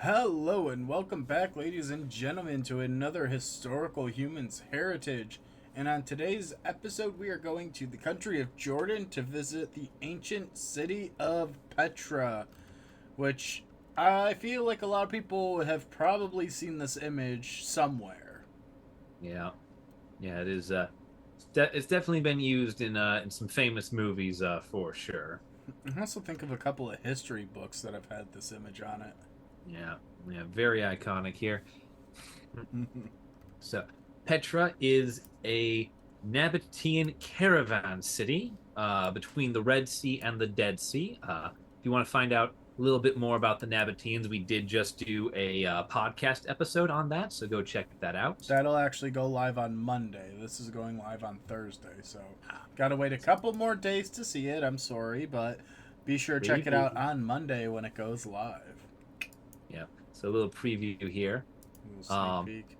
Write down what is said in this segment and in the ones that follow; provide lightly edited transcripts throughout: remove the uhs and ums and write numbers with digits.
Hello and welcome back, ladies and gentlemen, to another historical humans heritage. And on today's episode, we are going to the country of Jordan to visit the ancient city of Petra, which I feel like a lot of people have probably seen this image somewhere. Yeah, yeah, it is. It's definitely been used in some famous movies, for sure. I also think of a couple of history books that have had this image on it. Yeah, yeah, very iconic here. So, Petra is a Nabatean caravan city between the Red Sea and the Dead Sea. If you want to find out a little bit more about the Nabateans, we did just do a podcast episode on that, so go check that out. That'll actually go live on Monday. This is going live on Thursday, so Ah, gotta wait a couple more days to see it. I'm sorry, but be sure to check it out preview. on Monday when it goes live. Yeah, so a little preview here. A little sneak Um, peek.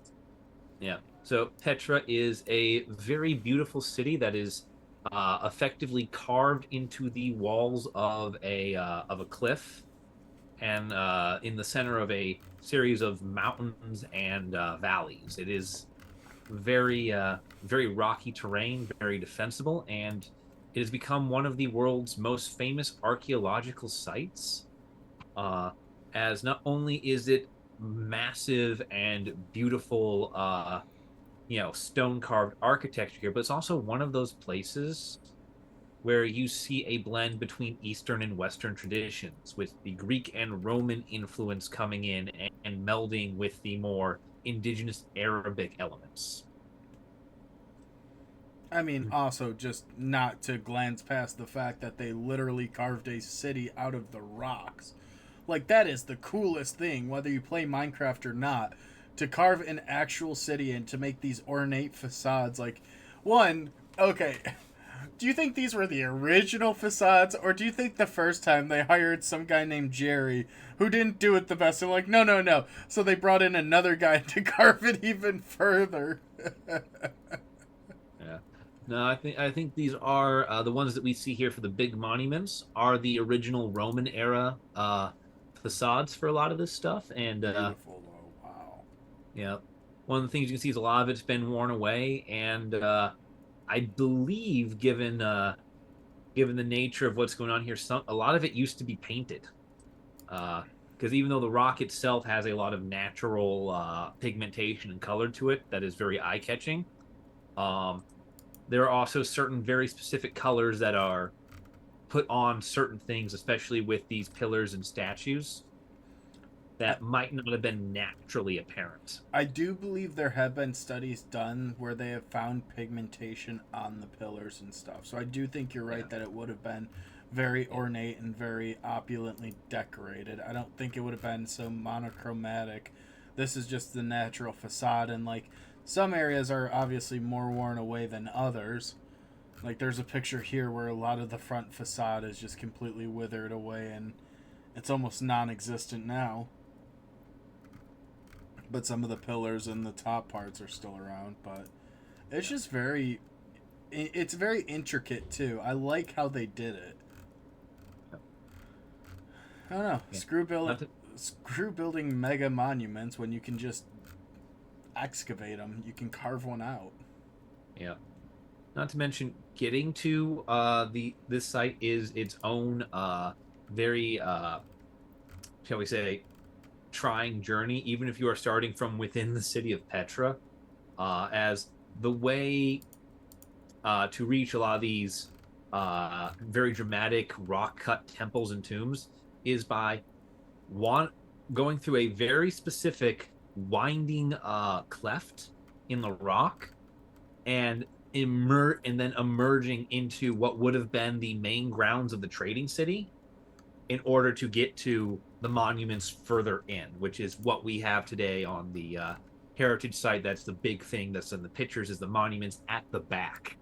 Yeah. So Petra is a very beautiful city that is effectively carved into the walls of a cliff, and in the center of a series of mountains and valleys. It is very rocky terrain, very defensible, and it has become one of the world's most famous archaeological sites. Uh, as not only is it massive and beautiful, stone carved architecture here, but it's also one of those places where you see a blend between Eastern and Western traditions, with the Greek and Roman influence coming in and melding with the more indigenous Arabic elements. I mean, also just not to glance past the fact that they literally carved a city out of the rocks. Like, that is the coolest thing, whether you play Minecraft or not, to carve an actual city and to make these ornate facades. Like, one, okay, do you think these were the original facades, or do you think the first time they hired some guy named Jerry who didn't do it the best? And like, no, no, no. So they brought in another guy to carve it even further. Yeah. No, I think these are the ones that we see here for the big monuments are the original Roman era facades for a lot of this stuff, and Beautiful though. Wow. yeah, one of the things you can see is a lot of it's been worn away, and I believe, given the nature of what's going on here, a lot of it used to be painted. Because even though the rock itself has a lot of natural pigmentation and color to it that is very eye catching, um, there are also certain very specific colors that are put on certain things, especially with these pillars and statues, I, that might not have been naturally apparent. I do believe there have been studies done where they have found pigmentation on the pillars and stuff. So I do think you're Yeah, right that it would have been very yeah, ornate and very opulently decorated. I don't think it would have been so monochromatic. This is just the natural facade, and like some areas are obviously more worn away than others. Like there's a picture here where a lot of the front facade is just completely withered away and it's almost non-existent now. But some of the pillars and the top parts are still around. But it's yeah, just very, it's very intricate too. I like how they did it. yeah. I don't know. Yeah. Not to, Screw building mega monuments when you can just excavate them. You can carve one out. yeah. Not to mention, getting to the this site is its own very shall we say, trying journey, even if you are starting from within the city of Petra, as the way to reach a lot of these very dramatic rock cut temples and tombs is by one going through a very specific winding cleft in the rock, and and then emerging into what would have been the main grounds of the trading city in order to get to the monuments further in, which is what we have today on the heritage site. That's the big thing that's in the pictures, is the monuments at the back.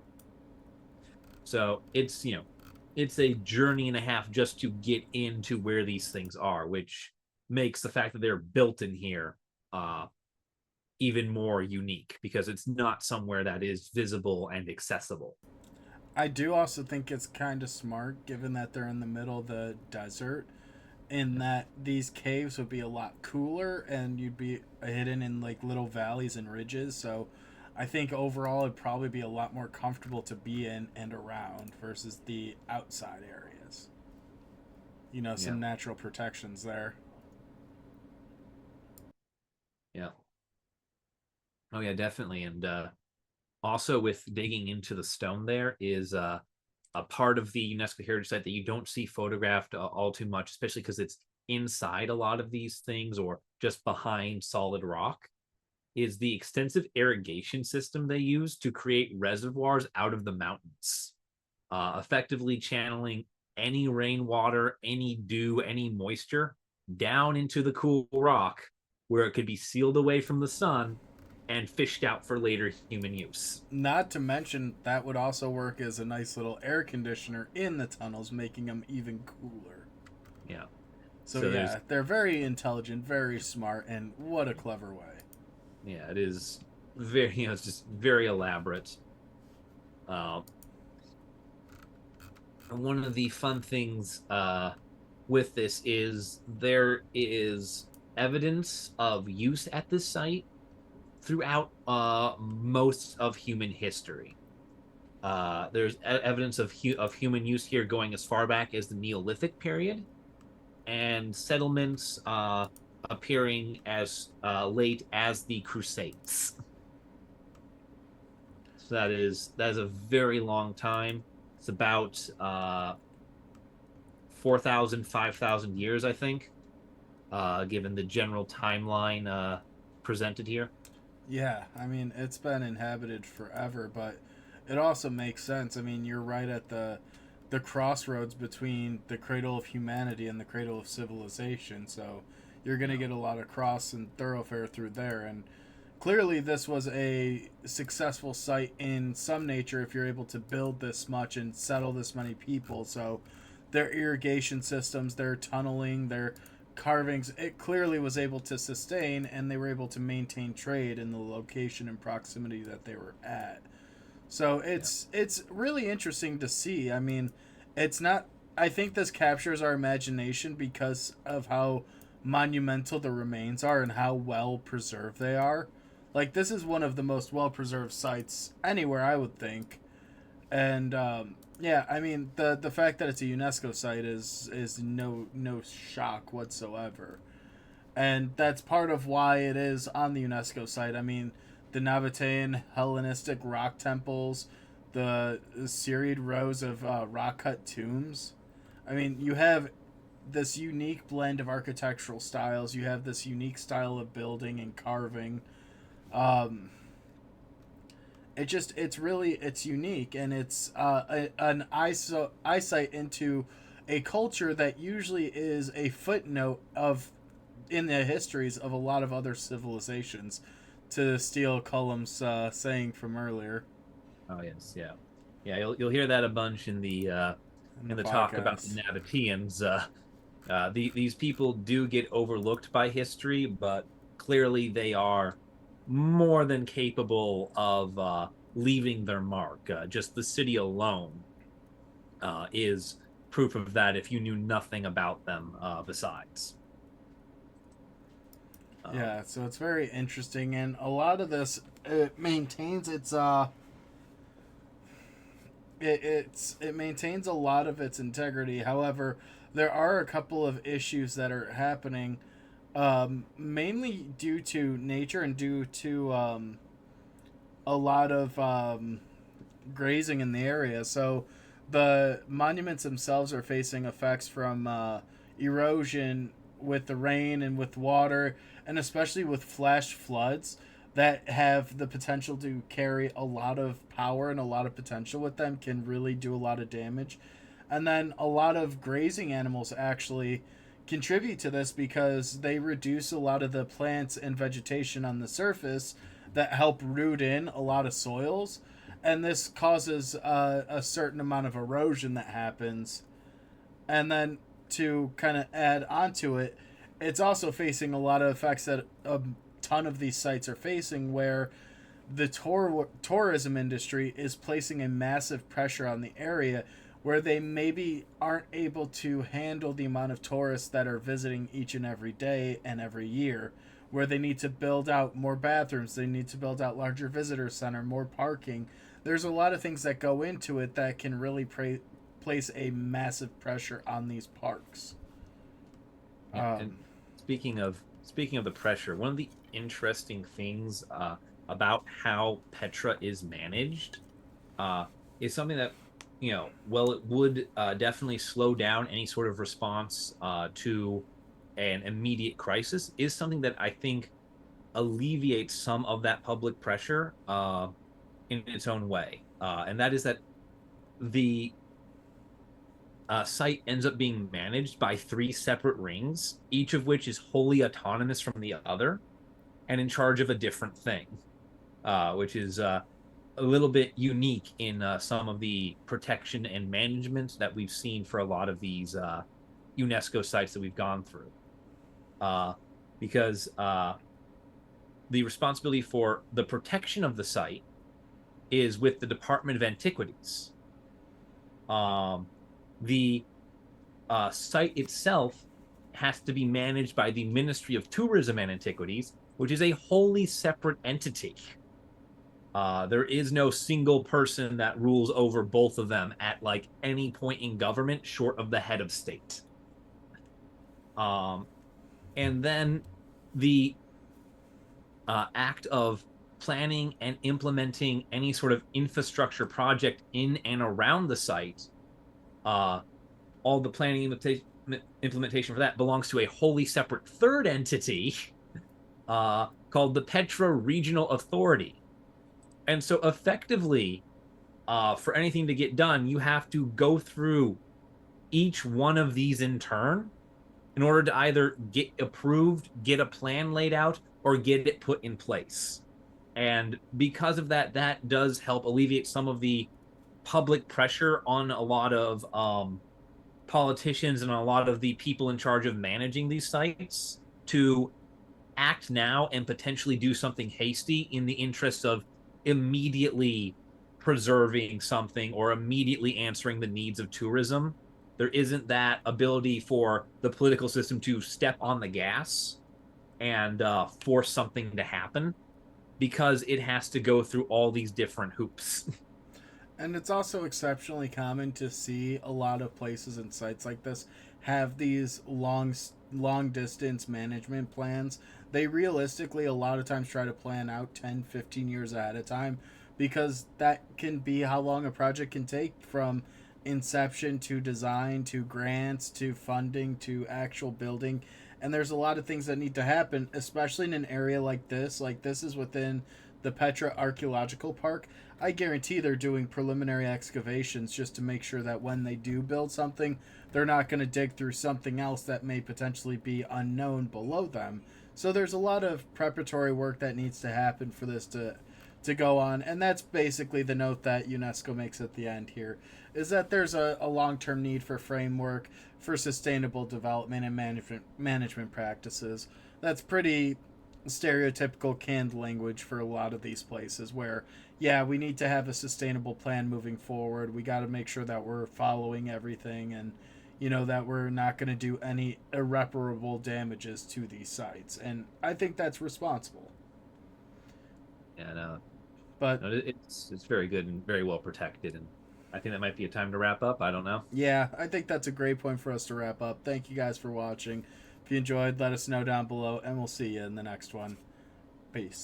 So it's a journey and a half just to get into where these things are, which makes the fact that they're built in here uh, even more unique, because it's not somewhere that is visible and accessible. I do also think it's kind of smart, given that they're in the middle of the desert, in that these caves would be a lot cooler and you'd be hidden in like little valleys and ridges. So I think overall it'd probably be a lot more comfortable to be in and around versus the outside areas. You know, Yeah. some natural protections there. Yeah. Oh yeah, definitely. And also with digging into the stone, there is a part of the UNESCO heritage site that you don't see photographed all too much, especially because it's inside a lot of these things or just behind solid rock, is the extensive irrigation system they use to create reservoirs out of the mountains, effectively channeling any rainwater, any dew, any moisture down into the cool rock where it could be sealed away from the sun and fished out for later human use. Not to mention, that would also work as a nice little air conditioner in the tunnels, making them even cooler. Yeah. So, So there's yeah, they're very intelligent, very smart, and what a clever way. yeah, it is very it's just very elaborate. Uh, One of the fun things with this is there is evidence of use at this site throughout most of human history. There's evidence of human use here going as far back as the Neolithic period, and settlements appearing as late as the Crusades. So that is a very long time. It's about 4,000, 5,000 years, I think, given the general timeline presented here. Yeah, I mean, it's been inhabited forever, but it also makes sense. I mean, you're right at the crossroads between the cradle of humanity and the cradle of civilization, so you're going to Yeah. get a lot of cross and thoroughfare through there. And clearly, this was a successful site in some nature if you're able to build this much and settle this many people. So, their irrigation systems, their tunneling, their carvings, it clearly was able to sustain, and they were able to maintain trade in the location and proximity that they were at. So Yeah. it's really interesting to see. I mean, it's not. I think this captures our imagination because of how monumental the remains are and how well preserved they are. Like, this is one of the most well preserved sites anywhere, I would think. And yeah, I mean, the fact that it's a UNESCO site is no shock whatsoever, and that's part of why it is on the UNESCO site. I mean, the Nabatean Hellenistic rock temples, the serried rows of rock cut tombs. I mean, you have this unique blend of architectural styles. You have this unique style of building and carving. Um, it's really it's unique, and it's an eyesight into a culture that usually is a footnote of in the histories of a lot of other civilizations, to steal Cullum's saying from earlier Oh yes, yeah, yeah. You'll hear that a bunch in the in the talk about the podcast. Nabateans. These people do get overlooked by history, but clearly they are more than capable of leaving their mark. Just the city alone is proof of that. If you knew nothing about them besides. Um, Yeah, so it's very interesting, and a lot of this it maintains its it maintains a lot of its integrity. However, there are a couple of issues that are happening, mainly due to nature and due to a lot of grazing in the area. So the monuments themselves are facing effects from erosion with the rain and with water, and especially with flash floods that have the potential to carry a lot of power and a lot of potential with them, can really do a lot of damage. And then a lot of grazing animals actually contribute to this because they reduce a lot of the plants and vegetation on the surface that help root in a lot of soils, and this causes a certain amount of erosion that happens. And then to kind of add onto it, it's also facing a lot of effects that a ton of these sites are facing, where the tourism industry is placing a massive pressure on the area, where they maybe aren't able to handle the amount of tourists that are visiting each and every day and every year, where they need to build out more bathrooms, they need to build out larger visitor center, more parking. There's a lot of things that go into it that can really place a massive pressure on these parks. Yeah, and speaking of the pressure, one of the interesting things about how Petra is managed uh, is something that, well, it would definitely slow down any sort of response to an immediate crisis, is something that I think alleviates some of that public pressure in its own way. And that is that the site ends up being managed by three separate rings, each of which is wholly autonomous from the other and in charge of a different thing, which is a little bit unique in some of the protection and management that we've seen for a lot of these UNESCO sites that we've gone through. Because the responsibility for the protection of the site is with the Department of Antiquities. Um, the site itself has to be managed by the Ministry of Tourism and Antiquities, which is a wholly separate entity. There is no single person that rules over both of them at like any point in government short of the head of state. Um, and then the act of planning and implementing any sort of infrastructure project in and around the site, uh, all the planning and implementation for that belongs to a wholly separate third entity called the Petra Regional Authority. And so effectively, for anything to get done, you have to go through each one of these in turn in order to either get approved, get a plan laid out, or get it put in place. And because of that, that does help alleviate some of the public pressure on a lot of politicians and a lot of the people in charge of managing these sites to act now and potentially do something hasty in the interest of immediately preserving something or immediately answering the needs of tourism. There isn't that ability for the political system to step on the gas and force something to happen because it has to go through all these different hoops. And it's also exceptionally common to see a lot of places and sites like this have these long distance management plans. They realistically a lot of times try to plan out 10, 15 years ahead of time because that can be how long a project can take from inception to design to grants to funding to actual building. And there's a lot of things that need to happen, especially in an area like this. Like this is within the Petra Archaeological Park. I guarantee they're doing preliminary excavations just to make sure that when they do build something, they're not going to dig through something else that may potentially be unknown below them. So there's a lot of preparatory work that needs to happen for this to go on, and that's basically the note that UNESCO makes at the end here, is that there's a long-term need for framework for sustainable development and management practices. That's pretty stereotypical canned language for a lot of these places where yeah, we need to have a sustainable plan moving forward. We got to make sure that we're following everything and that we're not going to do any irreparable damages to these sites. And I think that's responsible. Yeah, no, But no, it's very good and very well protected, and I think that might be a time to wrap up. I don't know. yeah, I think that's a great point for us to wrap up. Thank you guys for watching. If you enjoyed, let us know down below, and we'll see you in the next one. Peace.